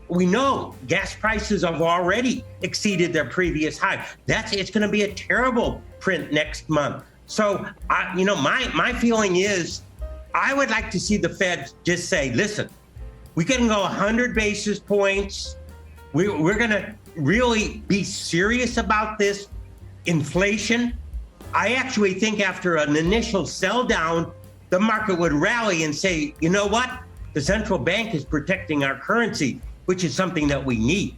We know gas prices have already exceeded their previous high. It's going to be a terrible print next month. So, my feeling is, I would like to see the Fed just say, listen, we can go 100 basis points. We're going to really be serious about this inflation. I actually think after an initial sell down, the market would rally and say, you know what? The central bank is protecting our currency, which is something that we need.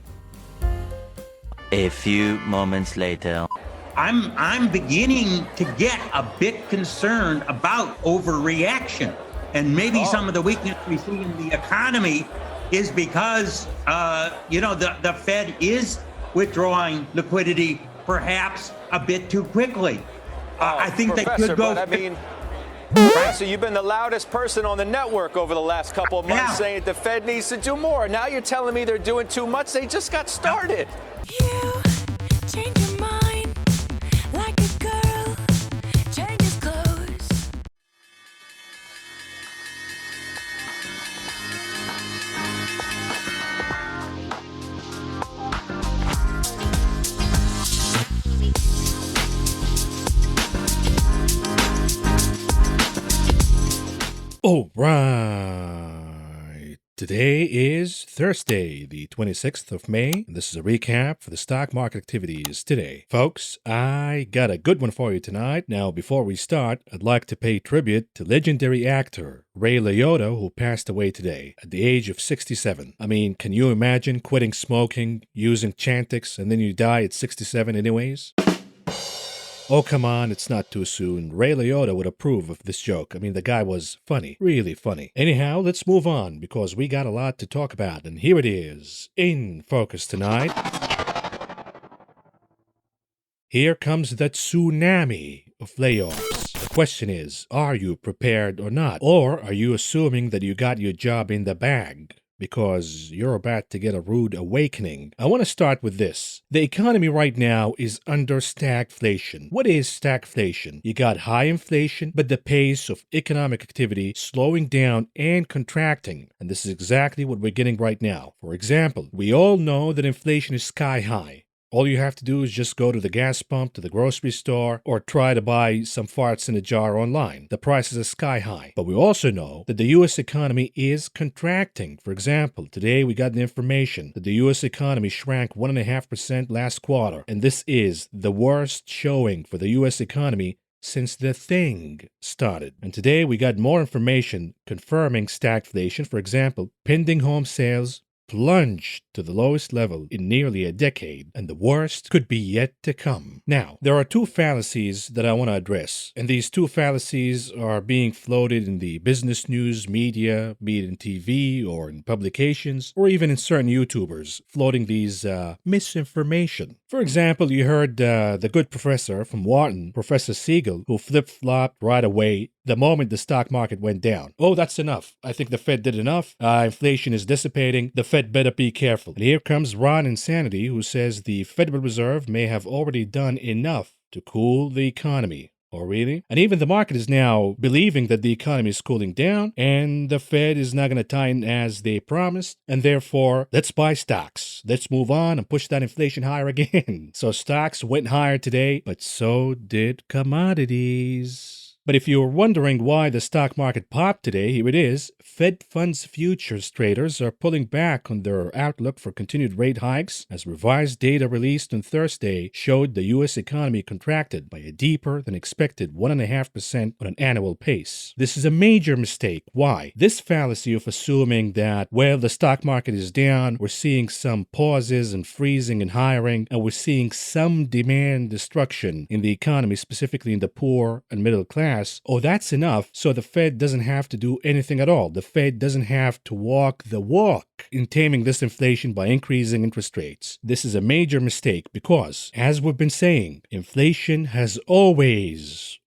A few moments later. I'm beginning to get a bit concerned about overreaction. And maybe some of the weakness we see in the economy is because, the Fed is withdrawing liquidity perhaps a bit too quickly. I think they could go. Professor, you've been the loudest person on the network over the last couple of months saying the Fed needs to do more. Now you're telling me they're doing too much. They just got started. You change your mind like a girl changes clothes. All right. Today is Thursday, the 26th of May. This is a recap for the stock market activities today. Folks, I got a good one for you tonight. Now, before we start, I'd like to pay tribute to legendary actor Ray Liotta, who passed away today at the age of 67. I mean, can you imagine quitting smoking, using Chantix, and then you die at 67 anyways? Oh, come on, it's not too soon. Ray Liotta would approve of this joke. I mean, the guy was funny, really funny. Anyhow, let's move on, because we got a lot to talk about, and here it is, in focus tonight. Here comes the tsunami of layoffs. The question is, are you prepared or not? Or are you assuming that you got your job in the bag? Because you're about to get a rude awakening. I want to start with this. The economy right now is under stagflation. What is stagflation? You got high inflation, but the pace of economic activity slowing down and contracting. And this is exactly what we're getting right now. For example, we all know that inflation is sky high. All you have to do is just go to the gas pump, to the grocery store, or try to buy some farts in a jar online. The prices are sky high. But we also know that the U.S. economy is contracting. For example, today we got the information that the U.S. economy shrank 1.5% last quarter. And this is the worst showing for the U.S. economy since the thing started. And today we got more information confirming stagflation. For example, pending home sales plunged to the lowest level in nearly a decade, and the worst could be yet to come. Now, there are two fallacies that I want to address, and these two fallacies are being floated in the business news media, be it in TV or in publications, or even in certain YouTubers floating these misinformation. For example, you heard the good professor from Wharton, Professor Siegel, who flip-flopped right away the moment the stock market went down. Oh, that's enough. I think the Fed did enough. Inflation is dissipating. The Fed better be careful. And here comes Ron Insanity, who says the Federal Reserve may have already done enough to cool the economy. Oh, really? And even the market is now believing that the economy is cooling down and the Fed is not going to tighten as they promised. And therefore, let's buy stocks. Let's move on and push that inflation higher again. So stocks went higher today, but so did commodities. But if you're wondering why the stock market popped today, here it is. Fed funds futures traders are pulling back on their outlook for continued rate hikes as revised data released on Thursday showed the U.S. economy contracted by a deeper than expected 1.5% on an annual pace. This is a major mistake. Why? This fallacy of assuming that, well, the stock market is down, we're seeing some pauses and freezing in hiring, and we're seeing some demand destruction in the economy, specifically in the poor and middle class. Oh, that's enough, so the Fed doesn't have to do anything at all. The Fed doesn't have to walk the walk in taming this inflation by increasing interest rates. This is a major mistake because, as we've been saying, inflation has always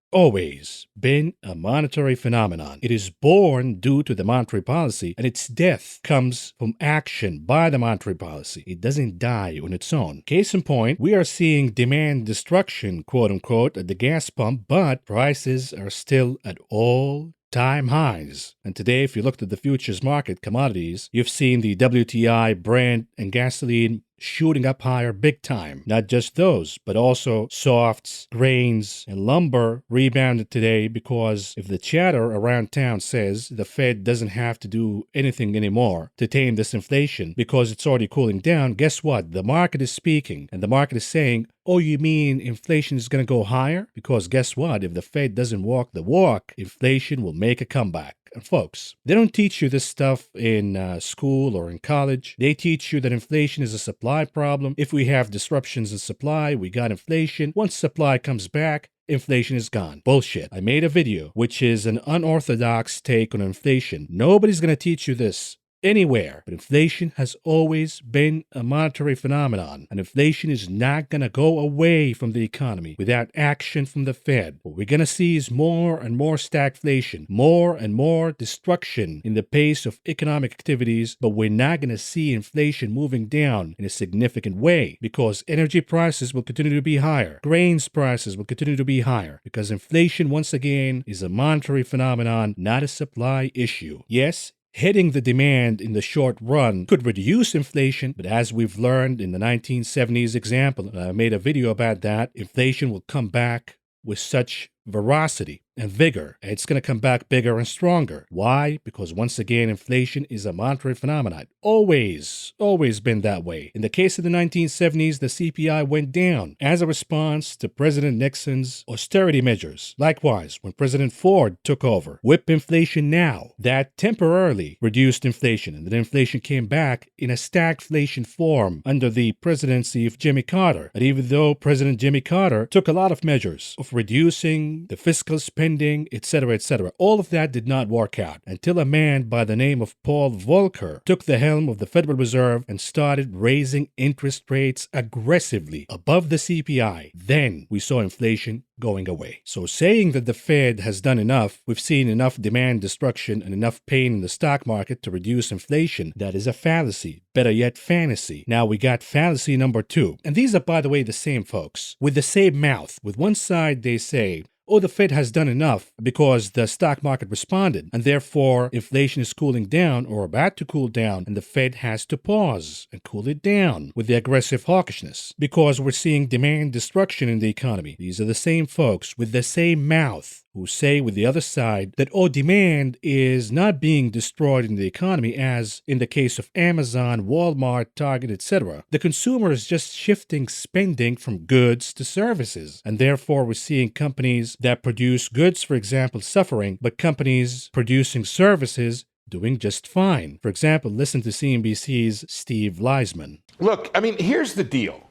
been a monetary phenomenon. It is born due to the monetary policy, and its death comes from action by the monetary policy. It doesn't die on its own. Case in point, we are seeing demand destruction, quote unquote, at the gas pump, but prices are still at all all-time highs. And today, if you looked at the futures market, commodities, you've seen the WTI, Brent, and gasoline shooting up higher big time. Not just those, but also softs, grains, and lumber rebounded today because if the chatter around town says the Fed doesn't have to do anything anymore to tame this inflation because it's already cooling down, guess what? The market is speaking, and the market is saying, oh, you mean inflation is going to go higher? Because guess what? If the Fed doesn't walk the walk, inflation will make a comeback. And folks, they don't teach you this stuff in school or in college. They teach you that inflation is a supply problem. If we have disruptions in supply, we got inflation. Once supply comes back, inflation is gone. Bullshit. I made a video, which is an unorthodox take on inflation. Nobody's going to teach you this anywhere. But inflation has always been a monetary phenomenon, and inflation is not going to go away from the economy without action from the Fed. What we're going to see is more and more stagflation, more and more destruction in the pace of economic activities, but we're not going to see inflation moving down in a significant way because energy prices will continue to be higher. Grains prices will continue to be higher because inflation, once again, is a monetary phenomenon, not a supply issue. Yes, hitting the demand in the short run could reduce inflation, but as we've learned in the 1970s example, and I made a video about that, inflation will come back with such veracity and vigor. It's going to come back bigger and stronger. Why? Because once again, inflation is a monetary phenomenon. Always been that way. In the case of the 1970s, the CPI went down as a response to President Nixon's austerity measures. Likewise, when President Ford took over, whip inflation now. That temporarily reduced inflation, and then inflation came back in a stagflation form under the presidency of Jimmy Carter. And even though President Jimmy Carter took a lot of measures of reducing the fiscal spending, etc., all of that did not work out until a man by the name of Paul Volcker took the helm of the Federal Reserve and started raising interest rates aggressively above the CPI. Then we saw inflation going away. So saying that the Fed has done enough, we've seen enough demand destruction and enough pain in the stock market to reduce inflation, that is a fallacy. Better yet, fantasy. Now we got fallacy number 2. And these are, by the way, the same folks with the same mouth. With one side, they say, oh, the Fed has done enough because the stock market responded, and therefore inflation is cooling down or about to cool down, and the Fed has to pause and cool it down with the aggressive hawkishness because we're seeing demand destruction in the economy. These are the same folks with the same mouth who say with the other side that, oh, demand is not being destroyed in the economy as in the case of Amazon, Walmart, Target, etc. The consumer is just shifting spending from goods to services, and therefore we're seeing companies that produce goods, for example, suffering, but companies producing services doing just fine. For example, listen to CNBC's Steve Leisman. Look, I mean, here's the deal.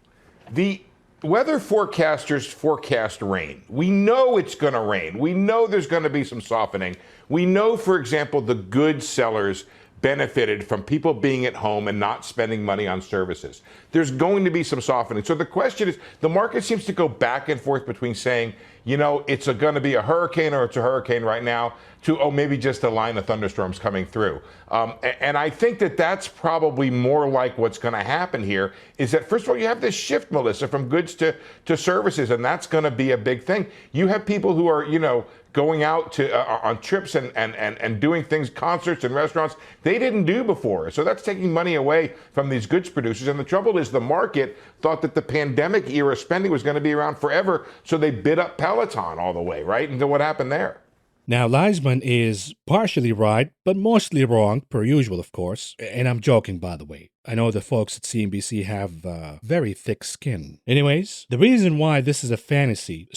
The weather forecasters forecast rain. We know it's going to rain. We know there's going to be some softening. We know, for example, the goods sellers benefited from people being at home and not spending money on services. There's going to be some softening. So the question is, the market seems to go back and forth between saying, you know, it's going to be a hurricane or it's a hurricane right now to, oh, maybe just a line of thunderstorms coming through. And I think that that's probably more like what's going to happen here is that, first of all, you have this shift, Melissa, from goods to services, and that's going to be a big thing. You have people who are, you know, going out to on trips and doing things, concerts and restaurants they didn't do before. So that's taking money away from these goods producers. And the trouble is the market thought that the pandemic era spending was going to be around forever. So they bid up Peloton all the way, right? And then what happened there? Now, Leisman is partially right, but mostly wrong, per usual, of course. And I'm joking, by the way. I know the folks at CNBC have very thick skin. Anyways, the reason why this is a fallacy,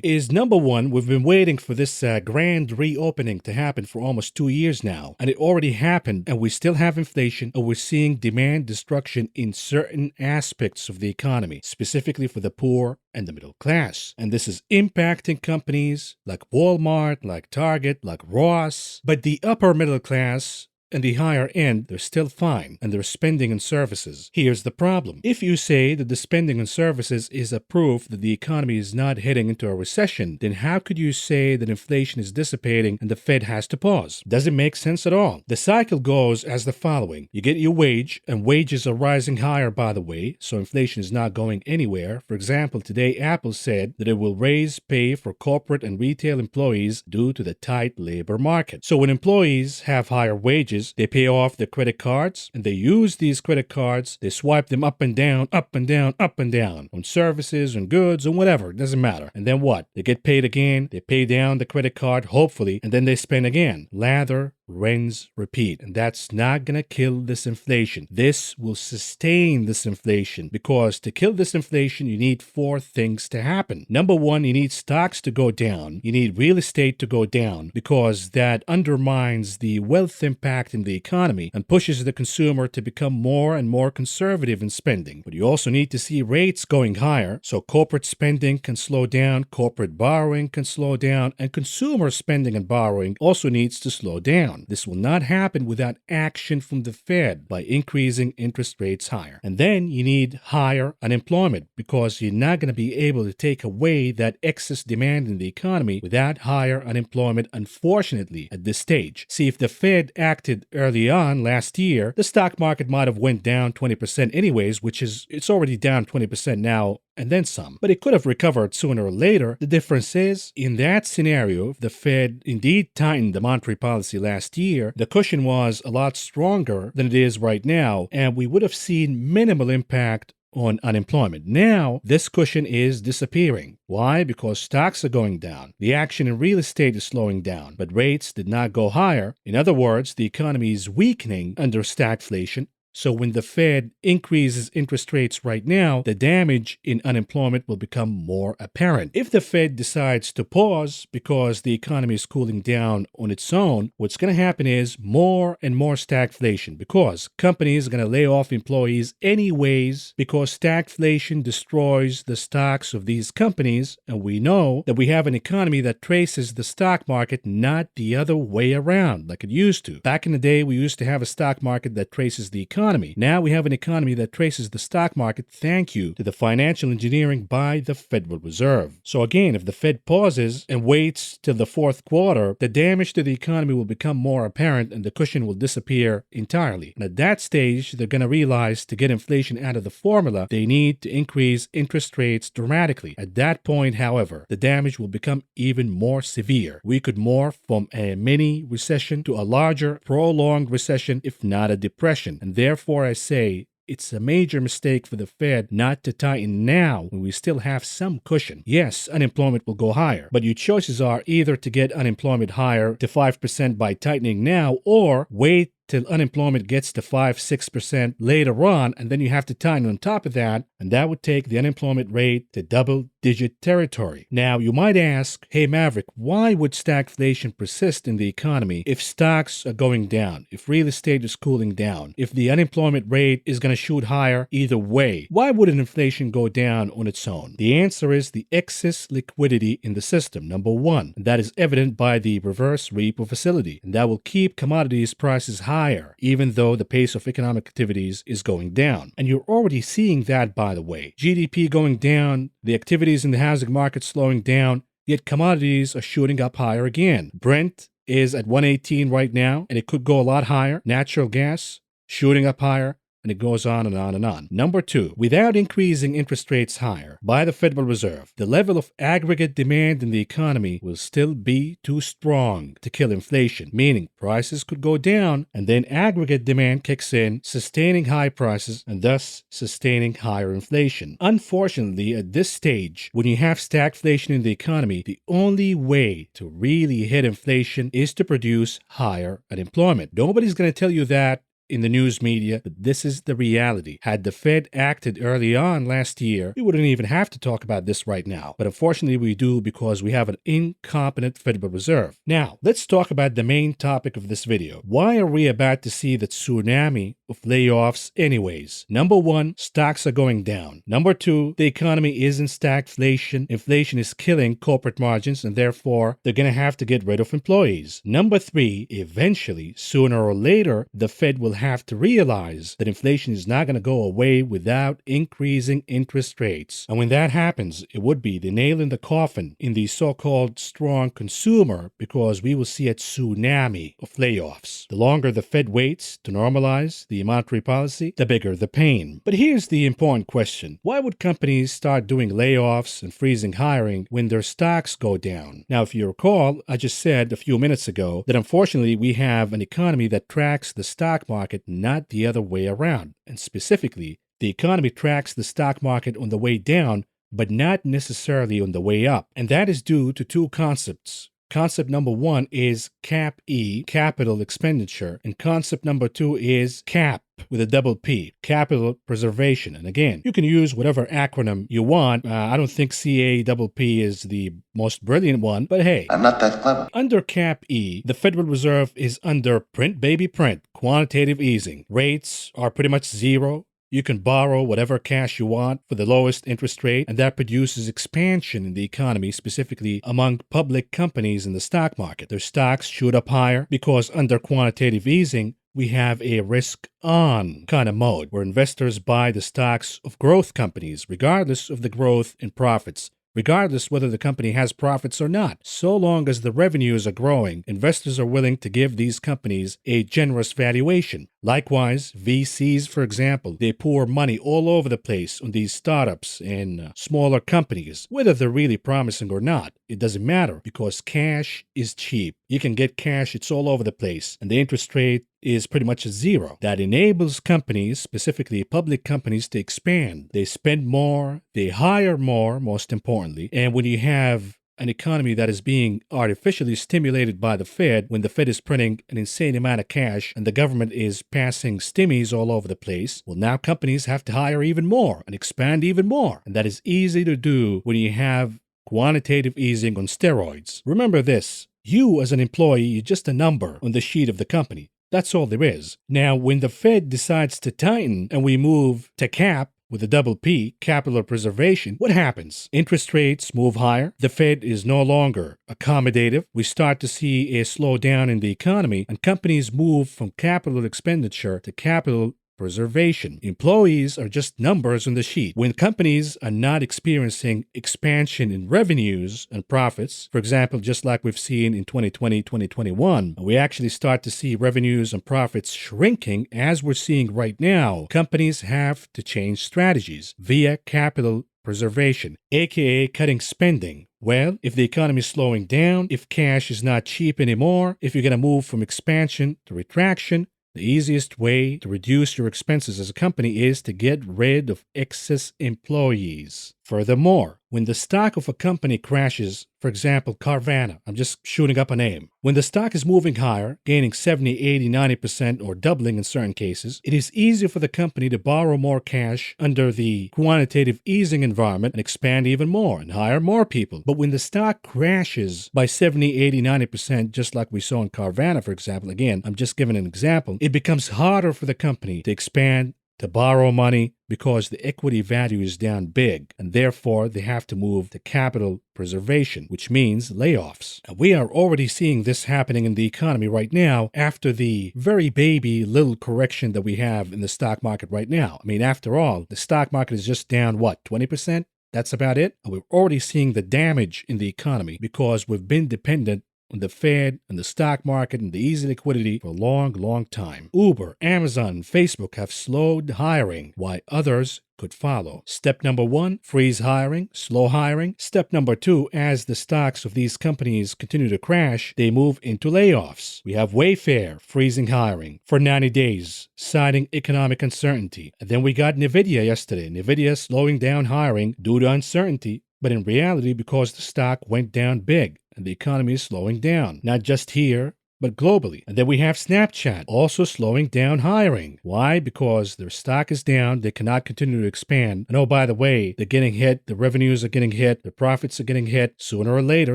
is number one, we've been waiting for this grand reopening to happen for almost 2 years now. And it already happened, and we still have inflation, and we're seeing demand destruction in certain aspects of the economy, specifically for the poor and the middle class. And this is impacting companies like Walmart, like Target, like Ross. But the upper middle class and the higher end, they're still fine, and they're spending on services. Here's the problem. If you say that the spending on services is a proof that the economy is not heading into a recession, then how could you say that inflation is dissipating and the Fed has to pause? Doesn't make sense at all. The cycle goes as the following. You get your wage, and wages are rising higher, by the way, so inflation is not going anywhere. For example, today Apple said that it will raise pay for corporate and retail employees due to the tight labor market. So when employees have higher wages, they pay off their credit cards, and they use these credit cards, they swipe them up and down, up and down, up and down, on services, on goods, or whatever, it doesn't matter. And then what? They get paid again, they pay down the credit card, hopefully, and then they spend again. Lather, rinse, repeat. And that's not gonna kill this inflation. This will sustain this inflation, because to kill this inflation, you need 4 things to happen. Number 1, you need stocks to go down. You need real estate to go down, because that undermines the wealth impact in the economy and pushes the consumer to become more and more conservative in spending. But you also need to see rates going higher, so corporate spending can slow down, corporate borrowing can slow down, and consumer spending and borrowing also needs to slow down. This will not happen without action from the Fed by increasing interest rates higher. And then you need higher unemployment, because you're not going to be able to take away that excess demand in the economy without higher unemployment, unfortunately, at this stage. See, if the Fed acted early on last year, the stock market might have went down 20% anyways, which is, it's already down 20% now and then some. But it could have recovered sooner or later. The difference is, in that scenario, if the Fed indeed tightened the monetary policy last year, the cushion was a lot stronger than it is right now, and we would have seen minimal impact on unemployment. Now, this cushion is disappearing. Why? Because stocks are going down. The action in real estate is slowing down, but rates did not go higher. In other words, the economy is weakening under stagflation. So when the Fed increases interest rates right now, the damage in unemployment will become more apparent. If the Fed decides to pause because the economy is cooling down on its own, what's going to happen is more and more stagflation, because companies are going to lay off employees anyways, because stagflation destroys the stocks of these companies, and we know that we have an economy that traces the stock market, not the other way around like it used to. Back in the day, we used to have a stock market that traces the economy. Now we have an economy that traces the stock market, thank you to the financial engineering by the Federal Reserve. So again, if the Fed pauses and waits till the 4th quarter, the damage to the economy will become more apparent and the cushion will disappear entirely. And at that stage, they're going to realize to get inflation out of the formula, they need to increase interest rates dramatically. At that point, however, the damage will become even more severe. We could morph from a mini recession to a larger, prolonged recession, if not a depression. And therefore, I say it's a major mistake for the Fed not to tighten now when we still have some cushion. Yes, unemployment will go higher, but your choices are either to get unemployment higher to 5% by tightening now, or wait till unemployment gets to 5-6% later on, and then you have to tighten on top of that, and that would take the unemployment rate to double-digit territory. Now, you might ask, hey Maverick, why would stagflation persist in the economy if stocks are going down, if real estate is cooling down, if the unemployment rate is going to shoot higher either way? Why wouldn't inflation go down on its own? The answer is the excess liquidity in the system, number 1, and that is evident by the reverse repo facility, and that will keep commodities prices higher, even though the pace of economic activities is going down. And you're already seeing that, by the way. GDP going down, the activities in the housing market slowing down, yet commodities are shooting up higher again. Brent is at 118 right now, and it could go a lot higher. Natural gas shooting up higher. And it goes on and on and on. Number 2, without increasing interest rates higher by the Federal Reserve, the level of aggregate demand in the economy will still be too strong to kill inflation, meaning prices could go down and then aggregate demand kicks in, sustaining high prices and thus sustaining higher inflation. Unfortunately, at this stage, when you have stagflation in the economy, the only way to really hit inflation is to produce higher unemployment. Nobody's going to tell you that in the news media, but this is the reality. Had the Fed acted early on last year, we wouldn't even have to talk about this right now. But unfortunately, we do because we have an incompetent Federal Reserve. Now, let's talk about the main topic of this video. Why are we about to see the tsunami of layoffs anyways? Number one, stocks are going down. Number two, the economy is in stagflation. Inflation is killing corporate margins, and therefore, they're going to have to get rid of employees. Number three, eventually, sooner or later, the Fed will have to realize that inflation is not going to go away without increasing interest rates. And when that happens, it would be the nail in the coffin in the so-called strong consumer, because we will see a tsunami of layoffs. The longer the Fed waits to normalize the monetary policy, the bigger the pain. But here's the important question. Why would companies start doing layoffs and freezing hiring when their stocks go down? Now, if you recall, I just said a few minutes ago that unfortunately we have an economy that tracks the stock market, not the other way around. And specifically, the economy tracks the stock market on the way down, but not necessarily on the way up. And that is due to two concepts. Concept number one is CAP-E, capital expenditure, and concept number two is CAP with a double P, capital preservation. And again, you can use whatever acronym you want. I don't think CAPP is the most brilliant one, but hey. I'm not that clever. Under CAP-E, the Federal Reserve is under print baby print, quantitative easing. Rates are pretty much zero. You can borrow whatever cash you want for the lowest interest rate, and that produces expansion in the economy, specifically among public companies in the stock market. Their stocks shoot up higher because under quantitative easing, we have a risk-on kind of mode where investors buy the stocks of growth companies, regardless of the growth in profits. Regardless whether the company has profits or not. So long as the revenues are growing, investors are willing to give these companies a generous valuation. Likewise, VCs, for example, they pour money all over the place on these startups and smaller companies. Whether they're really promising or not, it doesn't matter because cash is cheap. You can get cash, it's all over the place, and the interest rate is pretty much a zero. That enables companies, specifically public companies, to expand. They spend more, they hire more, most importantly, and when you have an economy that is being artificially stimulated by the Fed, when the Fed is printing an insane amount of cash and the government is passing stimmies all over the place, well, now companies have to hire even more and expand even more. And that is easy to do when you have quantitative easing on steroids. Remember this, you as an employee, you're just a number on the sheet of the company. That's all there is. Now, when the Fed decides to tighten and we move to cap, with a double P, capital preservation, what happens? Interest rates move higher. The Fed is no longer accommodative. We start to see a slowdown in the economy, and companies move from capital expenditure to capital preservation. Employees are just numbers on the sheet. When companies are not experiencing expansion in revenues and profits, for example, just like we've seen in 2020, 2021, we actually start to see revenues and profits shrinking as we're seeing right now. Companies have to change strategies via capital preservation, aka cutting spending. Well, if the economy is slowing down, if cash is not cheap anymore, if you're going to move from expansion to retraction, the easiest way to reduce your expenses as a company is to get rid of excess employees. Furthermore, when the stock of a company crashes, for example, Carvana, I'm just shooting up a name. When the stock is moving higher, gaining 70, 80, 90% or doubling in certain cases, it is easier for the company to borrow more cash under the quantitative easing environment and expand even more and hire more people. But when the stock crashes by 70, 80, 90%, just like we saw in Carvana, for example, again, I'm just giving an example, it becomes harder for the company to expand, to borrow money, because the equity value is down big, and therefore they have to move to capital preservation, which means layoffs. And we are already seeing this happening in the economy right now after the very baby little correction that we have in the stock market right now. I mean, after all, the stock market is just down, what, 20%? That's about it? And we're already seeing the damage in the economy because we've been dependent on the Fed and the stock market and the easy liquidity for a long, long time. Uber, Amazon, and Facebook have slowed hiring, while others could follow. Step number 1, freeze hiring, slow hiring. Step number 2, as the stocks of these companies continue to crash, they move into layoffs. We have Wayfair freezing hiring for 90 days, citing economic uncertainty. And then we got Nvidia yesterday. Nvidia slowing down hiring due to uncertainty, but in reality because the stock went down big and the economy is slowing down. Not just here, but globally. And then we have Snapchat also slowing down hiring. Why? Because their stock is down. They cannot continue to expand. And oh, by the way, they're getting hit. The revenues are getting hit. The profits are getting hit. Sooner or later,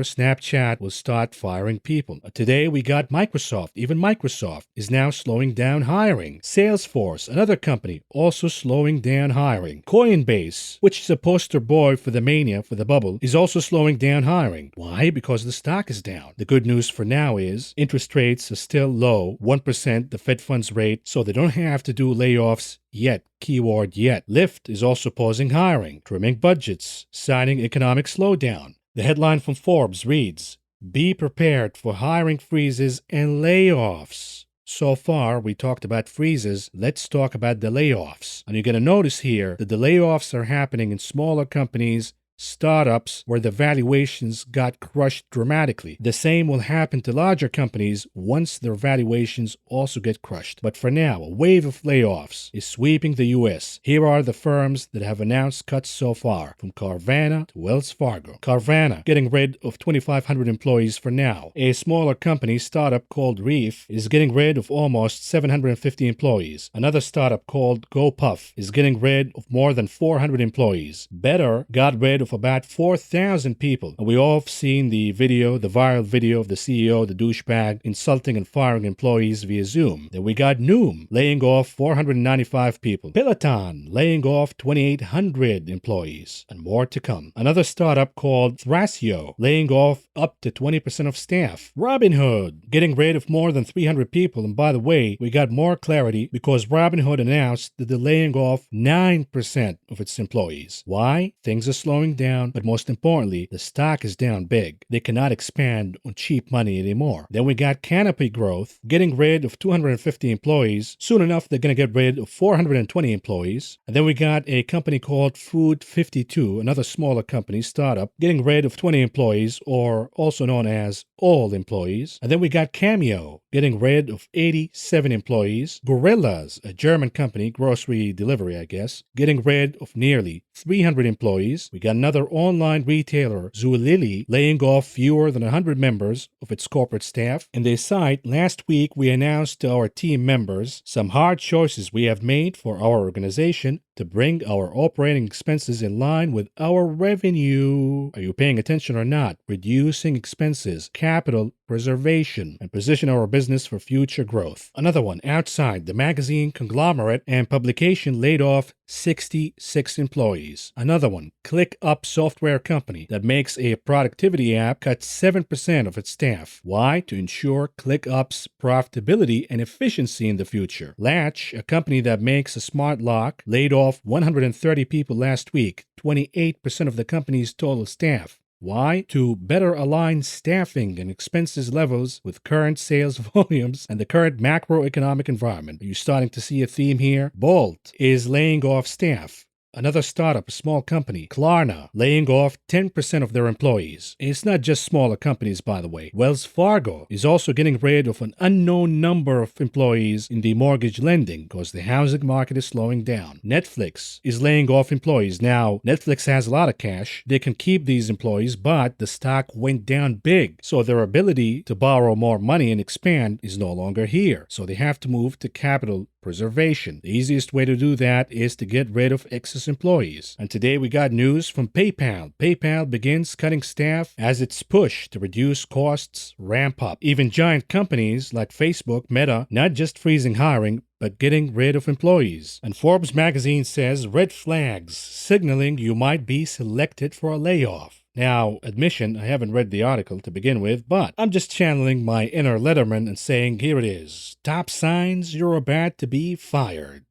Snapchat will start firing people. Today, we got Microsoft. Even Microsoft is now slowing down hiring. Salesforce, another company, also slowing down hiring. Coinbase, which is a poster boy for the mania, for the bubble, is also slowing down hiring. Why? Because the stock is down. The good news for now is interest rates are still low, 1% the Fed funds rate, so they don't have to do layoffs yet. Keyword yet. Lyft is also pausing hiring, trimming budgets, citing economic slowdown. The headline from Forbes reads, "Be prepared for hiring freezes and layoffs." So far, we talked about freezes. Let's talk about the layoffs. And you're going to notice here that the layoffs are happening in smaller companies, startups, where the valuations got crushed dramatically. The same will happen to larger companies once their valuations also get crushed. But for now, a wave of layoffs is sweeping the U.S. Here are the firms that have announced cuts so far, from Carvana to Wells Fargo. Carvana getting rid of 2,500 employees for now. A smaller company, startup called Reef, is getting rid of almost 750 employees. Another startup called GoPuff is getting rid of more than 400 employees. Better got rid of about 4,000 people. And we all have seen the viral video of the CEO, the douchebag, insulting and firing employees via Zoom. Then we got Noom laying off 495 people. Peloton laying off 2,800 employees. And more to come. Another startup called Thrasio laying off up to 20% of staff. Robinhood getting rid of more than 300 people. And by the way, we got more clarity because Robinhood announced that they're laying off 9% of its employees. Why? Things are slowing down, but most importantly, the stock is down big. They cannot expand on cheap money anymore. Then we got Canopy Growth getting rid of 250 employees. Soon enough, they're going to get rid of 420 employees. And then we got a company called Food 52, another smaller company, startup, getting rid of 20 employees, or also known as all employees. And then we got Cameo getting rid of 87 employees. Gorillas, a German company, grocery delivery, I guess, getting rid of nearly 300 employees. We got another online retailer, Zulily, laying off fewer than 100 members of its corporate staff. And they cite, last week we announced to our team members some hard choices we have made for our organization to bring our operating expenses in line with our revenue. Are you paying attention or not? Reducing expenses, capital preservation, and position our business for future growth. Another one, Outside, the magazine conglomerate and publication, laid off 66 employees. Another one, ClickUp software company that makes a productivity app, cut 7% of its staff. Why? To ensure ClickUp's profitability and efficiency in the future. Latch, a company that makes a smart lock, laid off 130 people last week, 28% of the company's total staff. Why? To better align staffing and expenses levels with current sales volumes and the current macroeconomic environment. Are you starting to see a theme here? Bolt is laying off staff. Another startup, a small company, Klarna, laying off 10% of their employees. It's not just smaller companies, by the way. Wells Fargo is also getting rid of an unknown number of employees in the mortgage lending because the housing market is slowing down. Netflix is laying off employees. Now, Netflix has a lot of cash. They can keep these employees, but the stock went down big. So their ability to borrow more money and expand is no longer here. So they have to move to capital preservation. The easiest way to do that is to get rid of excess employees. And today we got news from PayPal. PayPal begins cutting staff as its push to reduce costs ramp up. Even giant companies like Facebook, Meta, not just freezing hiring, but getting rid of employees. And Forbes magazine says red flags signaling you might be selected for a layoff. Now, admission, I haven't read the article to begin with, but I'm just channeling my inner Letterman and saying, here it is. Top signs you're about to be fired.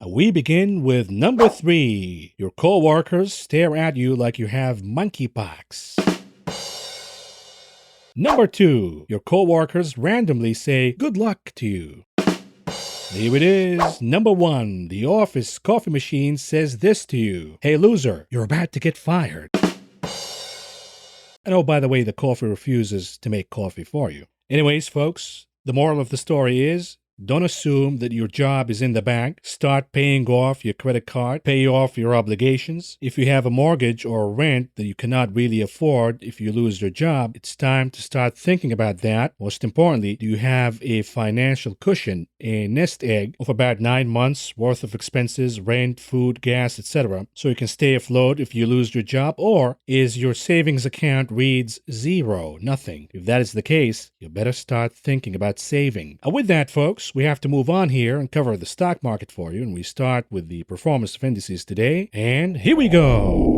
We begin with number 3. Your coworkers stare at you like you have monkeypox. Number 2. Your coworkers randomly say good luck to you. Here it is. Number 1. The office coffee machine says this to you. Hey loser, you're about to get fired. And oh, by the way, the coffee refuses to make coffee for you. Anyways, folks, the moral of the story is Don't assume that your job is in the bank. Start paying off your credit card, pay off your obligations. If you have a mortgage or a rent that you cannot really afford if you lose your job, it's time to start thinking about that. Most importantly, do you have a financial cushion, a nest egg of about 9 months worth of expenses, rent, food, gas, etc., so you can stay afloat if you lose your job? Or is your savings account reads zero, nothing? If that is the case, you better start thinking about saving. With that, folks, we have to move on here and cover the stock market for you, and we start with the performance of indices today, and here we go.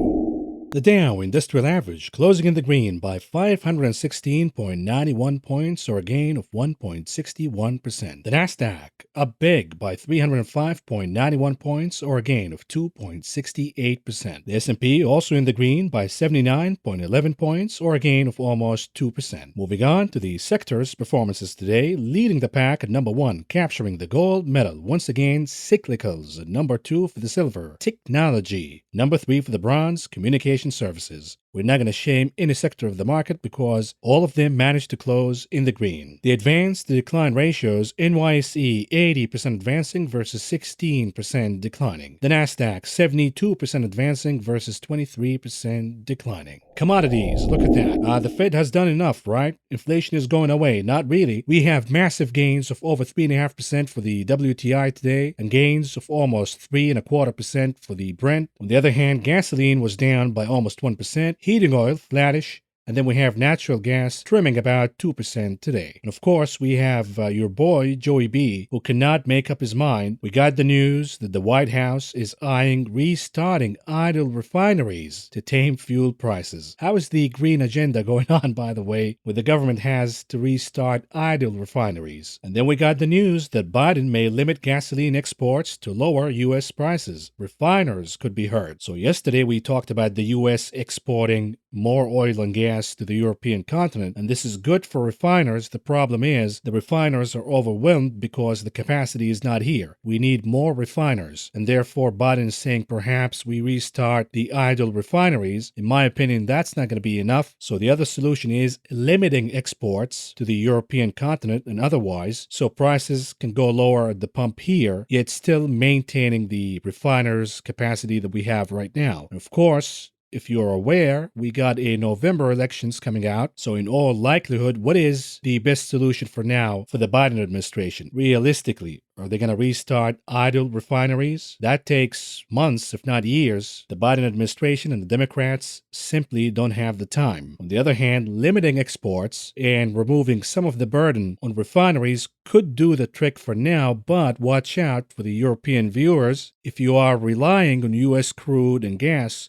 The Dow Industrial Average closing in the green by 516.91 points, or a gain of 1.61%. The Nasdaq up big by 305.91 points, or a gain of 2.68%. The S&P also in the green by 79.11 points, or a gain of almost 2%. Moving on to the sector's performances today, leading the pack at number 1, capturing the gold medal. Once again, cyclicals. At number 2 for the silver, technology. Number 3 for the bronze, communication services. We're not going to shame any sector of the market because all of them managed to close in the green. The advance to decline ratios, NYSE 80% advancing versus 16% declining. The Nasdaq 72% advancing versus 23% declining. Commodities, look at that. The Fed has done enough, right? Inflation is going away. Not really. We have massive gains of over 3.5% for the WTI today and gains of almost 3.25% for the Brent. On the other hand, gasoline was down by almost 1%. Heating oil, flattish. And then we have natural gas trimming about 2% today. And of course, we have your boy, Joey B., who cannot make up his mind. We got the news that the White House is eyeing restarting idle refineries to tame fuel prices. How is the green agenda going on, by the way, where the government has to restart idle refineries? And then we got the news that Biden may limit gasoline exports to lower U.S. prices. Refiners could be hurt. So yesterday we talked about the U.S. exporting more oil and gas to the European continent, and this is good for refiners. The problem is the refiners are overwhelmed because the capacity is not here. We need more refiners, and therefore Biden is saying perhaps we restart the idle refineries. In my opinion, that's not going to be enough. So the other solution is limiting exports to the European continent and otherwise, so prices can go lower at the pump here, yet still maintaining the refiners' capacity that we have right now. And of course, if you're aware, we got a November elections coming out. So in all likelihood, what is the best solution for now for the Biden administration? Realistically, are they going to restart idle refineries? That takes months, if not years. The Biden administration and the Democrats simply don't have the time. On the other hand, limiting exports and removing some of the burden on refineries could do the trick for now, but watch out for the European viewers. If you are relying on U.S. crude and gas,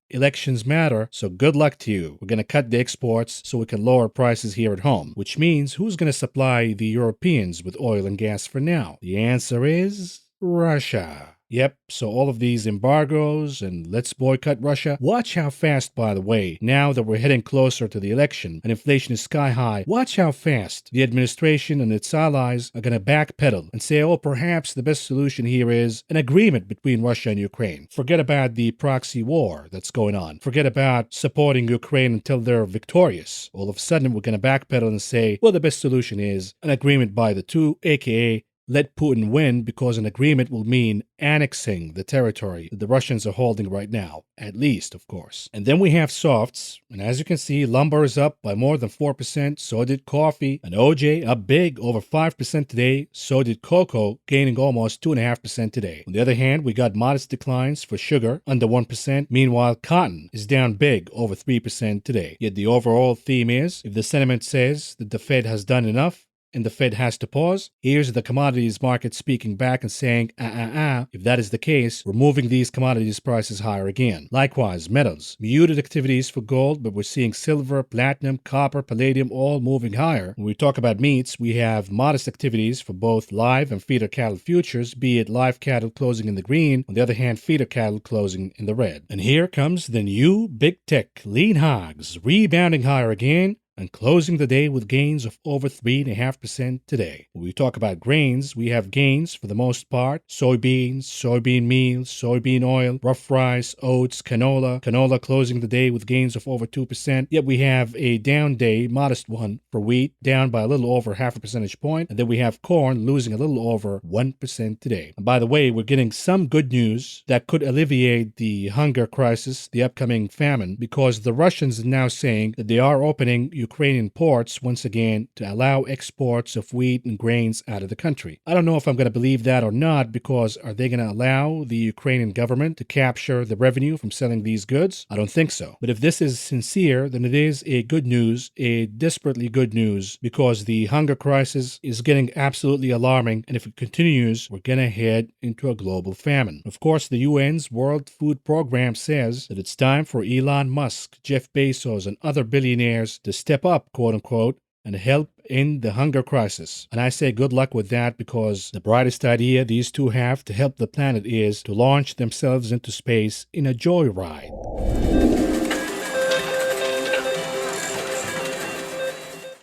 elections matter, so good luck to you. We're going to cut the exports so we can lower prices here at home, which means who's going to supply the Europeans with oil and gas for now? The answer is Russia. Yep, so all of these embargoes and let's boycott Russia. Watch how fast, by the way, now that we're heading closer to the election and inflation is sky high, watch how fast the administration and its allies are going to backpedal and say, oh, perhaps the best solution here is an agreement between Russia and Ukraine. Forget about the proxy war that's going on. Forget about supporting Ukraine until they're victorious. All of a sudden, we're going to backpedal and say, well, the best solution is an agreement by the two, aka let Putin win, because an agreement will mean annexing the territory that the Russians are holding right now, at least, of course. And then we have softs, and as you can see, lumber is up by more than 4%, so did coffee, and OJ up big, over 5% today, so did cocoa, gaining almost 2.5% today. On the other hand, we got modest declines for sugar, under 1%, meanwhile cotton is down big, over 3% today. Yet the overall theme is, if the sentiment says that the Fed has done enough, and the Fed has to pause, here's the commodities market speaking back and saying, if that is the case, we're moving these commodities prices higher again. Likewise, metals, muted activities for gold, but we're seeing silver, platinum, copper, palladium all moving higher. When we talk about meats, we have modest activities for both live and feeder cattle futures, be it live cattle closing in the green, on the other hand, feeder cattle closing in the red. And here comes the new big tech, lean hogs, rebounding higher again. and closing the day with gains of over 3.5% today. When we talk about grains, we have gains for the most part: soybeans, soybean meal, soybean oil, rough rice, oats, canola. Canola closing the day with gains of over 2%. Yet we have a down day, modest one, for wheat, down by a little over half a percentage point. And then we have corn losing a little over 1% today. And by the way, we're getting some good news that could alleviate the hunger crisis, the upcoming famine, because the Russians are now saying that they are opening Ukrainian ports once again to allow exports of wheat and grains out of the country. I don't know if I'm going to believe that or not, because are they going to allow the Ukrainian government to capture the revenue from selling these goods? I don't think so. But if this is sincere, then it is a good news, a desperately good news, because the hunger crisis is getting absolutely alarming, and if it continues, we're going to head into a global famine. Of course, the UN's World Food Program says that it's time for Elon Musk, Jeff Bezos, and other billionaires to step up, quote unquote, and help in the hunger crisis. And I say good luck with that, because the brightest idea these two have to help the planet is to launch themselves into space in a joyride.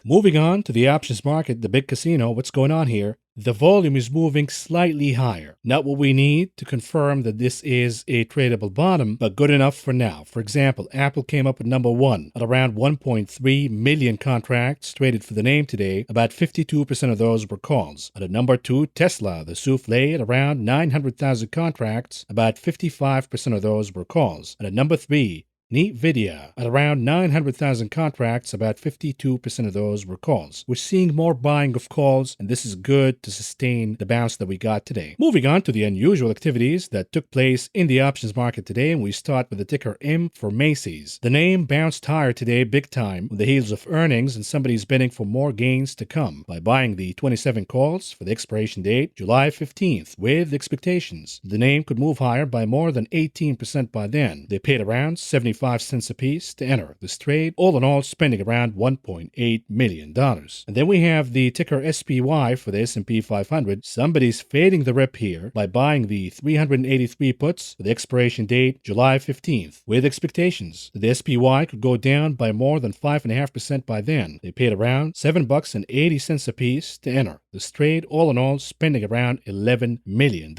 Moving on to the options market, the big casino, what's going on here? The volume is moving slightly higher. Not what we need to confirm that this is a tradable bottom, but good enough for now. For example, Apple came up at number 1 at around 1.3 million contracts traded for the name today. About 52% of those were calls. At number 2, Tesla, the souffle, at around 900,000 contracts. About 55% of those were calls. And at number 3, NVIDIA, at around 900,000 contracts, about 52% of those were calls. We're seeing more buying of calls, and this is good to sustain the bounce that we got today. Moving on to the unusual activities that took place in the options market today, and we start with the ticker M for Macy's. The name bounced higher today big time on the heels of earnings, and somebody's betting for more gains to come by buying the 27 calls for the expiration date, July 15th, with expectations the name could move higher by more than 18% by then. They paid around 75 cents apiece to enter this trade, all in all spending around $1.8 million. And then we have the ticker SPY for the S&P 500. Somebody's fading the rip here by buying the 383 puts for the expiration date, July 15th, with expectations that the SPY could go down by more than 5.5% by then. They paid around $7.80 apiece to enter this trade, all in all spending around $11 million.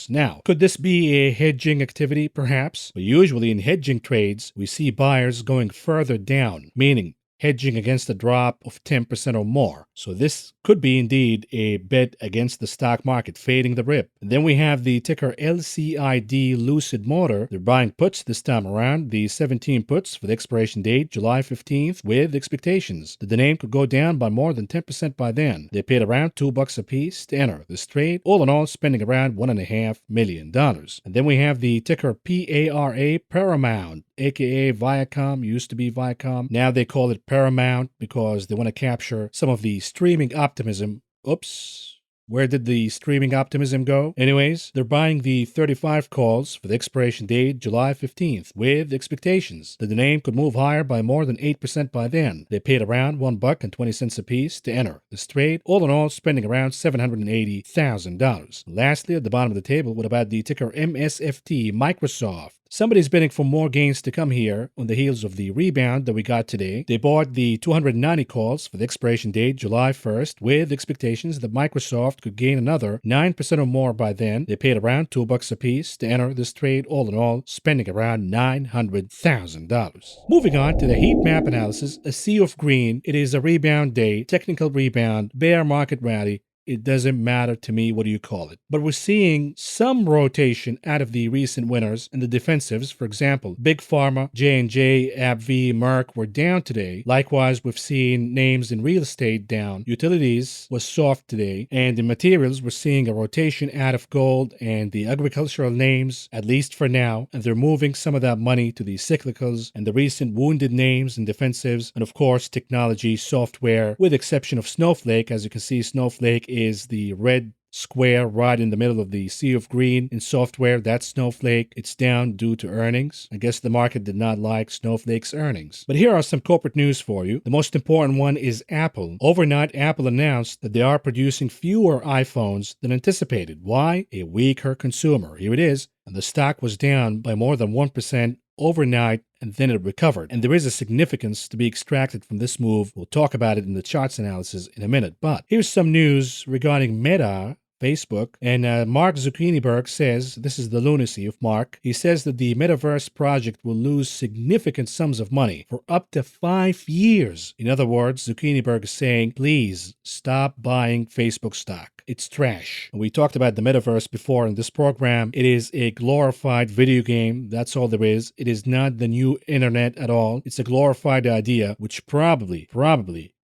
Now, could this be a hedging activity? Perhaps, but usually in hedging trades, we see buyers going further down, meaning hedging against a drop of 10% or more. So this could be indeed a bet against the stock market, fading the rip. And then we have the ticker LCID Lucid Motor. They're buying puts this time around, the 17 puts for the expiration date, July 15th, with expectations that the name could go down by more than 10% by then. They paid around $2 a piece to enter this trade, all in all spending around $1.5 million. And then we have the ticker PARA, Paramount, aka Viacom, used to be Viacom. Now they call it Paramount because they want to capture some of the streaming optimism. Oops. Where did the streaming optimism go? Anyways, they're buying the 35 calls for the expiration date, July 15th, with expectations that the name could move higher by more than 8% by then. They paid around $1.20 a piece to enter this trade, all in all spending around $780,000. Lastly, at the bottom of the table, what about the ticker MSFT, Microsoft? Somebody's betting for more gains to come here on the heels of the rebound that we got today. They bought the 290 calls for the expiration date, July 1st, with expectations that Microsoft could gain another 9% or more by then. They paid around $2 a piece to enter this trade, all in all spending around $900,000. Moving on to the heat map analysis, a sea of green. It is a rebound day, technical rebound, bear market rally. It doesn't matter to me what do you call it. But we're seeing some rotation out of the recent winners and the defensives. For example, Big Pharma, J&J, AbbVie, Merck were down today. Likewise, we've seen names in real estate down. Utilities was soft today. And in materials, we're seeing a rotation out of gold and the agricultural names, at least for now. And they're moving some of that money to the cyclicals and the recent wounded names and defensives. And of course, technology, software, with exception of Snowflake. As you can see, Snowflake is the red square right in the middle of the sea of green. In software, that's Snowflake. It's down due to earnings. I guess the market did not like Snowflake's earnings. But here are some corporate news for you. The most important one is Apple. Overnight, Apple announced that they are producing fewer iPhones than anticipated. Why? A weaker consumer. Here it is. And the stock was down by more than 1% overnight, and then it recovered. And there is a significance to be extracted from this move. We'll talk about it in the charts analysis in a minute. But here's some news regarding Meta, Facebook, and Mark Zuckerberg says, this is the lunacy of Mark, he says that the Metaverse project will lose significant sums of money for up to 5 years. In other words, Zuckerberg is saying, please stop buying Facebook stock. It's trash. We talked about the Metaverse before in this program. It is a glorified video game. That's all there is. It is not the new internet at all. It's a glorified idea, which probably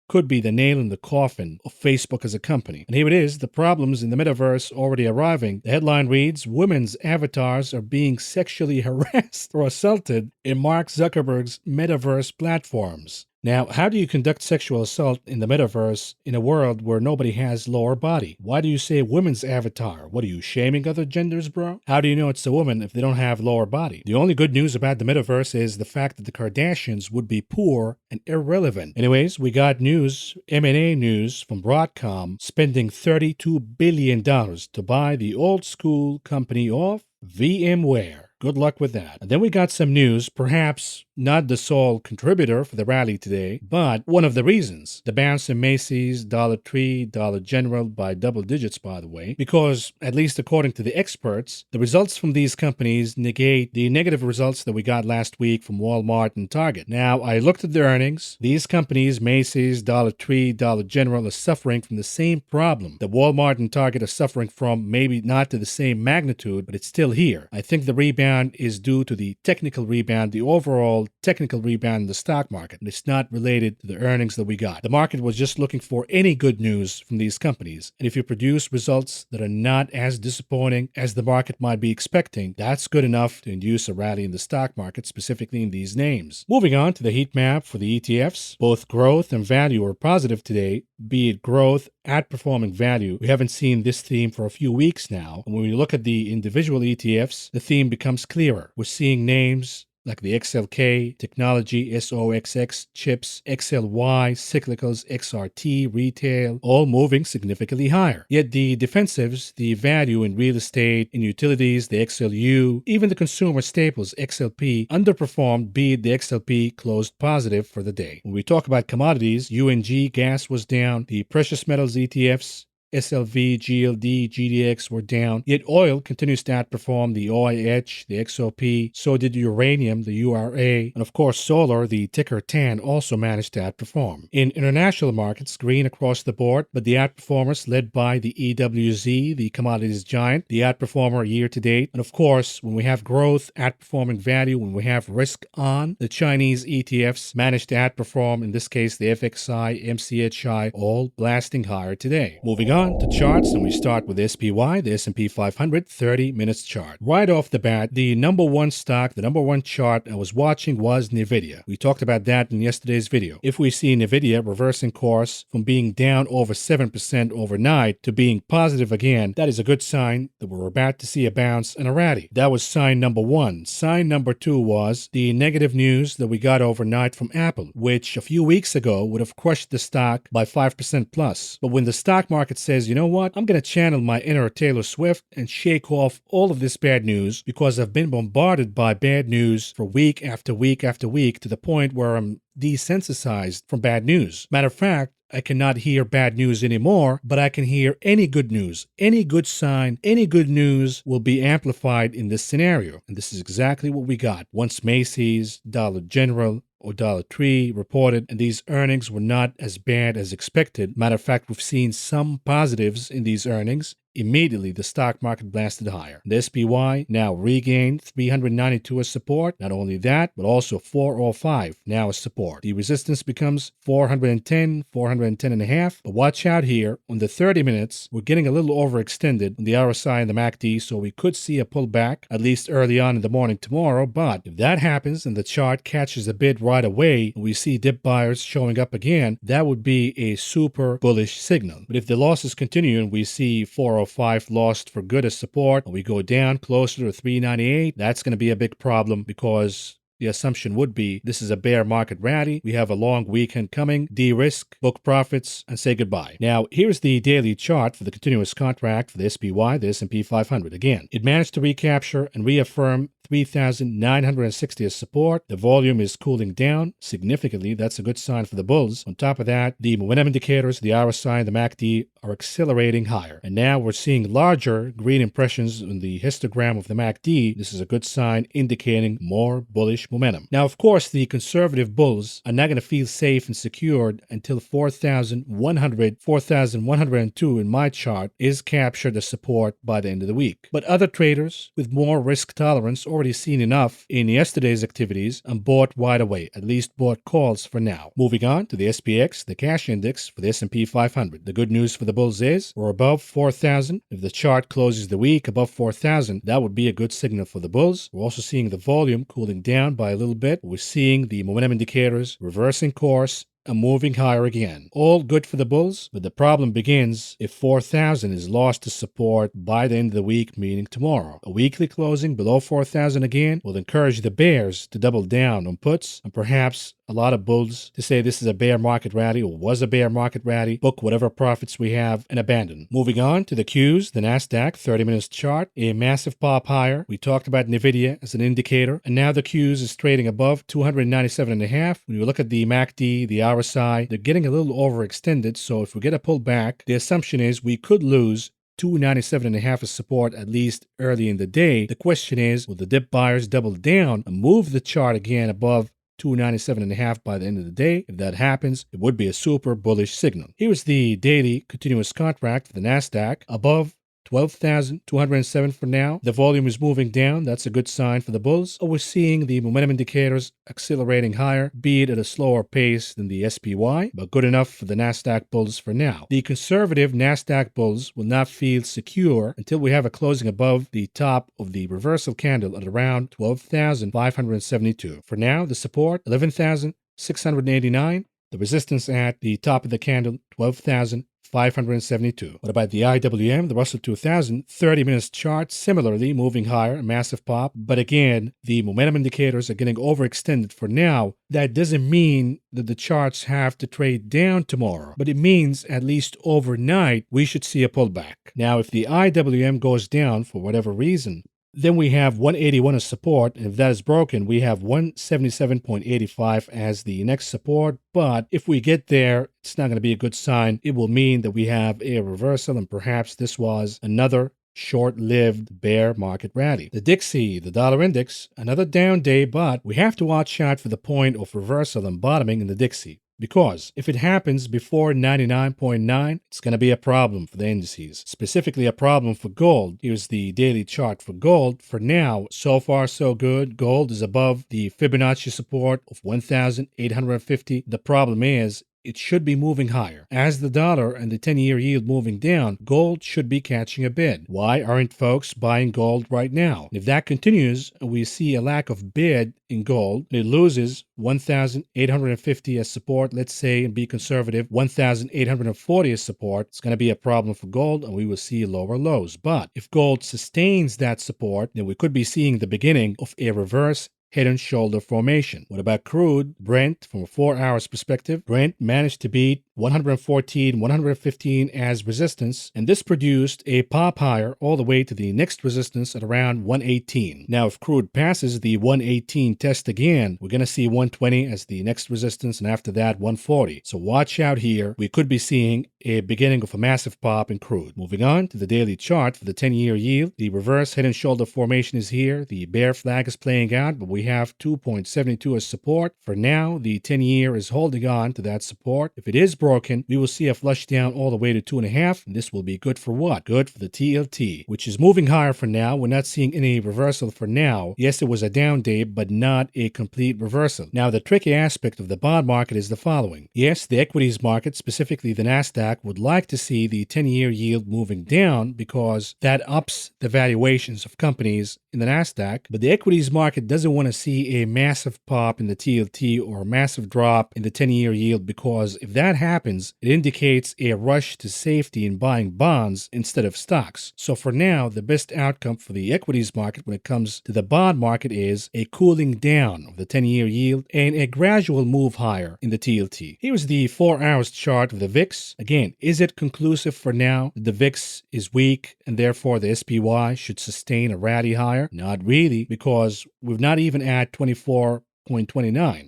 could be the nail in the coffin of Facebook as a company. And here it is, the problems in the metaverse already arriving. The headline reads, women's avatars are being sexually harassed or assaulted in Mark Zuckerberg's metaverse platforms. Now, how do you conduct sexual assault in the metaverse in a world where nobody has lower body? Why do you say women's avatar? What are you, shaming other genders, bro? How do you know it's a woman if they don't have lower body? The only good news about the metaverse is the fact that the Kardashians would be poor and irrelevant. Anyways, we got news, M&A news from Broadcom spending $32 billion to buy the old school company of VMware. Good luck with that. And then we got some news, perhaps not the sole contributor for the rally today, but one of the reasons. The bounce in Macy's, Dollar Tree, Dollar General by double digits, by the way, because, at least according to the experts, the results from these companies negate the negative results that we got last week from Walmart and Target. Now, I looked at their earnings. These companies, Macy's, Dollar Tree, Dollar General, are suffering from the same problem that Walmart and Target are suffering from, maybe not to the same magnitude, but it's still here. I think the rebound is due to the technical rebound, the overall technical rebound in the stock market. And it's not related to the earnings that we got. The market was just looking for any good news from these companies. And if you produce results that are not as disappointing as the market might be expecting, that's good enough to induce a rally in the stock market, specifically in these names. Moving on to the heat map for the ETFs, both growth and value are positive today, be it growth outperforming value. We haven't seen this theme for a few weeks now. And when we look at the individual ETFs, the theme becomes clearer. We're seeing names like the XLK, Technology, SOXX, Chips, XLY, Cyclicals, XRT, Retail, all moving significantly higher. Yet the defensives, the value in real estate, in utilities, the XLU, even the consumer staples, XLP, underperformed, be it the XLP closed positive for the day. When we talk about commodities, UNG gas was down, the precious metals ETFs, SLV, GLD, GDX were down, yet oil continues to outperform the OIH, the XOP, so did uranium, the URA, and of course solar, the ticker TAN, also managed to outperform. In international markets, green across the board, but the outperformers led by the EWZ, the commodities giant, the outperformer year to date, and of course, when we have growth outperforming value, when we have risk on, the Chinese ETFs managed to outperform, in this case the FXI, MCHI, all blasting higher today. Moving on to charts, and we start with SPY, the S&P 500 30 minutes chart. Right off the bat, the number one stock, the number one chart I was watching was NVIDIA. We talked about that in yesterday's video. If we see NVIDIA reversing course from being down over 7% overnight to being positive again, that is a good sign that we're about to see a bounce and a rally. That was sign number one. Sign number two was the negative news that we got overnight from Apple, which a few weeks ago would have crushed the stock by 5% plus. But when the stock market says, you know what, I'm going to channel my inner Taylor Swift and shake off all of this bad news because I've been bombarded by bad news for week after week after week to the point where I'm desensitized from bad news. Matter of fact, I cannot hear bad news anymore, but I can hear any good news, any good sign, any good news will be amplified in this scenario. And this is exactly what we got. Once Macy's, Dollar General, or Dollar Tree reported, and these earnings were not as bad as expected. Matter of fact, we've seen some positives in these earnings. Immediately, the stock market blasted higher. The SPY now regained 392 as support. Not only that, but also 405 now as support. The resistance becomes 410, 410 and a half. But watch out here. On the 30 minutes, we're getting a little overextended on the RSI and the MACD, so we could see a pullback, at least early on in the morning tomorrow. But if that happens and the chart catches a bid right away, and we see dip buyers showing up again, that would be a super bullish signal. But if the losses continue and we see 405 lost for good as support, and we go down closer to 398, that's going to be a big problem because the assumption would be this is a bear market rally. We have a long weekend coming, de-risk, book profits, and say goodbye. Now, here's the daily chart for the continuous contract for the SPY, the S&P 500. Again, it managed to recapture and reaffirm 3,960 as support. The volume is cooling down significantly. That's a good sign for the bulls. On top of that, the momentum indicators, the RSI and the MACD, are accelerating higher. And now we're seeing larger green impressions in the histogram of the MACD. This is a good sign indicating more bullish momentum. Now, of course, the conservative bulls are not going to feel safe and secured until 4,100, 4,102 in my chart is captured as support by the end of the week. But other traders with more risk tolerance already seen enough in yesterday's activities and bought wide away, at least bought calls for now. Moving on to the SPX, the cash index for the S&P 500. The good news for the bulls is we're above 4,000. If the chart closes the week above 4,000, that would be a good signal for the bulls. We're also seeing the volume cooling down by a little bit. We're seeing the momentum indicators reversing course and moving higher again. All good for the bulls, but the problem begins if 4,000 is lost to support by the end of the week, meaning tomorrow. A weekly closing below 4,000 again will encourage the bears to double down on puts and perhaps a lot of bulls to say this is a bear market rally or was a bear market rally, book whatever profits we have and abandon. Moving on to the Qs, the NASDAQ 30 minutes chart, a massive pop higher. We talked about NVIDIA as an indicator, and now the Qs is trading above 297.5. When you look at the MACD, the RSI, they're getting a little overextended, so if we get a pullback, the assumption is we could lose 297.5 as support at least early in the day. The question is, will the dip buyers double down and move the chart again above 297.5 by the end of the day? If that happens, it would be a super bullish signal. Here's the daily continuous contract for the NASDAQ above 12,207 for now. The volume is moving down. That's a good sign for the bulls. We're seeing the momentum indicators accelerating higher, be it at a slower pace than the SPY, but good enough for the NASDAQ bulls for now. The conservative NASDAQ bulls will not feel secure until we have a closing above the top of the reversal candle at around 12,572. For now, the support 11,689. The resistance at the top of the candle 12,572. What about the IWM, the Russell 2000, 30 minutes chart, similarly moving higher, a massive pop, but again, the momentum indicators are getting overextended for now. That doesn't mean that the charts have to trade down tomorrow, but it means at least overnight we should see a pullback. Now, if the IWM goes down for whatever reason, then we have 181 as support, and if that is broken, we have 177.85 as the next support. But if we get there, it's not going to be a good sign. It will mean that we have a reversal, and perhaps this was another short-lived bear market rally. The Dixie, the dollar index, another down day, but we have to watch out for the point of reversal and bottoming in the Dixie. Because if it happens before 99.9, it's going to be a problem for the indices, specifically a problem for gold. Here's the daily chart for gold. For now, so far so good. Gold is above the Fibonacci support of 1,850. The problem is, it should be moving higher. As the dollar and the 10-year yield moving down, gold should be catching a bid. Why aren't folks buying gold right now? If that continues, we see a lack of bid in gold, and it loses 1,850 as support, let's say, and be conservative, 1,840 as support, it's going to be a problem for gold, and we will see lower lows. But if gold sustains that support, then we could be seeing the beginning of a reverse head and shoulder formation. What about crude? Brent, from a 4 hours perspective, Brent managed to beat 114, 115 as resistance, and this produced a pop higher all the way to the next resistance at around 118. Now, if crude passes the 118 test again, we're going to see 120 as the next resistance, and after that, 140. So watch out here. We could be seeing a beginning of a massive pop in crude. Moving on to the daily chart for the 10-year yield, the reverse head and shoulder formation is here. The bear flag is playing out, but we have 2.72 as support. For now, the 10-year is holding on to that support. If it is broken, we will see a flush down all the way to 2.5, and this will be good for what? Good for the TLT, which is moving higher for now. We're not seeing any reversal for now. Yes, it was a down day, but not a complete reversal. Now, the tricky aspect of the bond market is the following. Yes, the equities market, specifically the NASDAQ, would like to see the 10-year yield moving down because that ups the valuations of companies in the NASDAQ, but the equities market doesn't want to see a massive pop in the TLT or a massive drop in the 10-year yield, because if that happens, it indicates a rush to safety in buying bonds instead of stocks. So for now, the best outcome for the equities market when it comes to the bond market is a cooling down of the 10-year yield and a gradual move higher in the TLT. Here's the 4-hour chart of the VIX. Again, is it conclusive for now that the VIX is weak and therefore the SPY should sustain a rally higher? Not really, because we've not even at 24.29.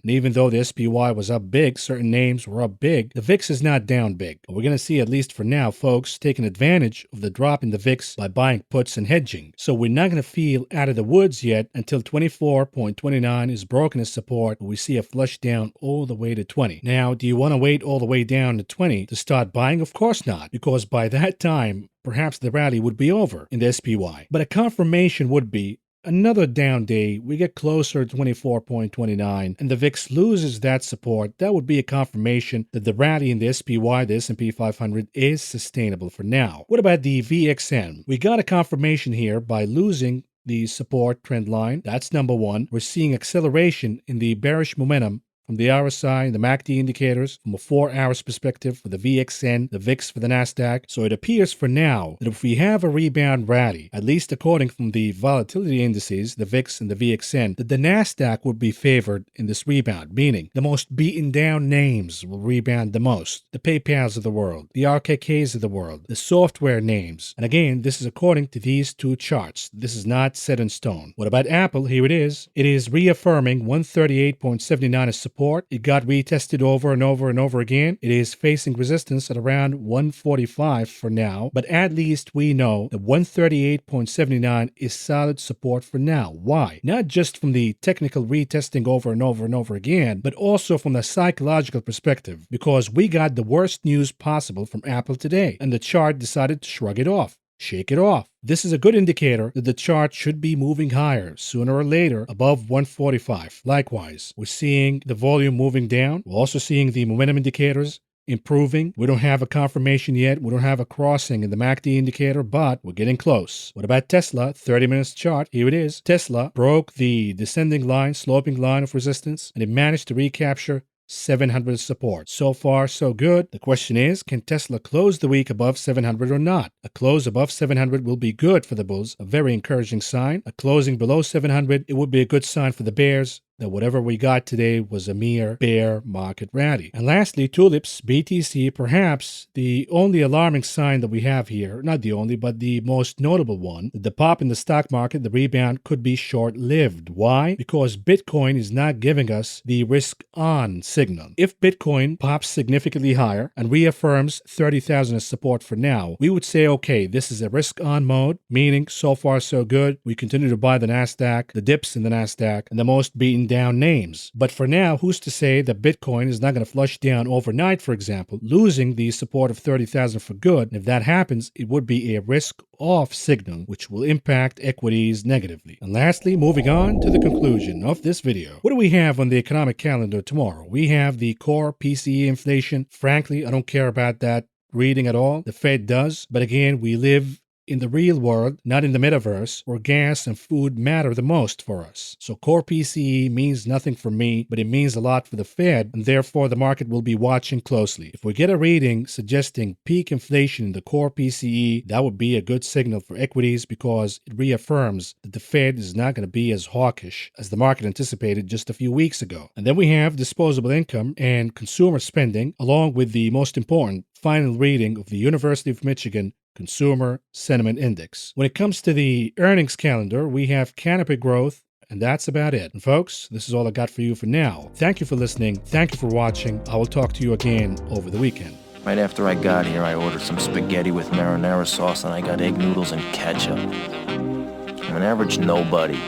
And even though the SPY was up big, certain names were up big, the VIX is not down big. But we're going to see, at least for now, folks, taking advantage of the drop in the VIX by buying puts and hedging. So we're not going to feel out of the woods yet until 24.29 is broken as support, but we see a flush down all the way to 20. Now, do you want to wait all the way down to 20 to start buying? Of course not, because by that time, perhaps the rally would be over in the SPY. But a confirmation would be another down day, we get closer to 24.29, and the VIX loses that support. That would be a confirmation that the rally in the SPY, the S&P 500, is sustainable for now. What about the VXN? We got a confirmation here by losing the support trend line. That's number one. We're seeing acceleration in the bearish momentum from the RSI and the MACD indicators from a 4-hour perspective for the VXN, the VIX for the NASDAQ. So it appears for now that if we have a rebound rally, at least according from the volatility indices, the VIX and the VXN, that the NASDAQ would be favored in this rebound, meaning the most beaten down names will rebound the most. The PayPals of the world, the RKKs of the world, the software names. And again, this is according to these two charts. This is not set in stone. What about Apple? Here it is. It is reaffirming 138.79 as support. It got retested over and over and over again. It is facing resistance at around 145 for now, but at least we know that 138.79 is solid support for now. Why? Not just from the technical retesting over and over and over again, but also from the psychological perspective, because we got the worst news possible from Apple today, and the chart decided to shrug it off. Shake it off. This is a good indicator that the chart should be moving higher sooner or later above 145. Likewise, we're seeing the volume moving down. We're also seeing the momentum indicators improving. We don't have a confirmation yet. We don't have a crossing in the MACD indicator, but we're getting close. What about Tesla? 30 minutes chart. Here it is. Tesla broke the descending line, sloping line of resistance, and it managed to recapture 700 support. So far, so good. The question is, can Tesla close the week above 700 or not? A close above 700 will be good for the bulls, a very encouraging sign. A closing below 700, it would be a good sign for the bears that whatever we got today was a mere bear market rally. And lastly, tulips, BTC, perhaps the only alarming sign that we have here, not the only, but the most notable one, that the pop in the stock market, the rebound, could be short-lived. Why? Because Bitcoin is not giving us the risk-on signal. If Bitcoin pops significantly higher and reaffirms 30,000 as support for now, we would say, okay, this is a risk-on mode, meaning so far so good. We continue to buy the NASDAQ, the dips in the NASDAQ, and the most beaten down names. But for now, who's to say that Bitcoin is not going to flush down overnight, for example, losing the support of 30,000 for good? And if that happens, it would be a risk-off signal, which will impact equities negatively. And lastly, moving on to the conclusion of this video. What do we have on the economic calendar tomorrow? We have the core PCE inflation. Frankly, I don't care about that reading at all. The Fed does. But again, we live in the real world, not in the metaverse, where gas and food matter the most for us. So core PCE means nothing for me, but it means a lot for the Fed, and therefore the market will be watching closely. If we get a reading suggesting peak inflation in the core PCE, that would be a good signal for equities, because it reaffirms that the Fed is not going to be as hawkish as the market anticipated just a few weeks ago. And then we have disposable income and consumer spending, along with the most important final reading of the University of Michigan Consumer Sentiment Index. When it comes to the earnings calendar, we have Canopy growth, and that's about it. And folks, this is all I got for you for now. Thank you for listening. Thank you for watching. I will talk to you again over the weekend. Right after I got here, I ordered some spaghetti with marinara sauce, and I got egg noodles and ketchup. I'm an average nobody.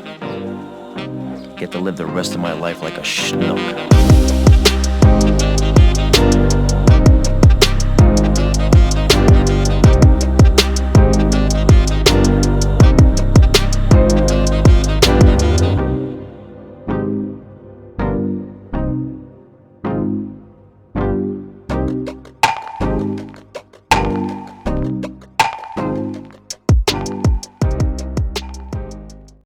Get to live the rest of my life like a schnook.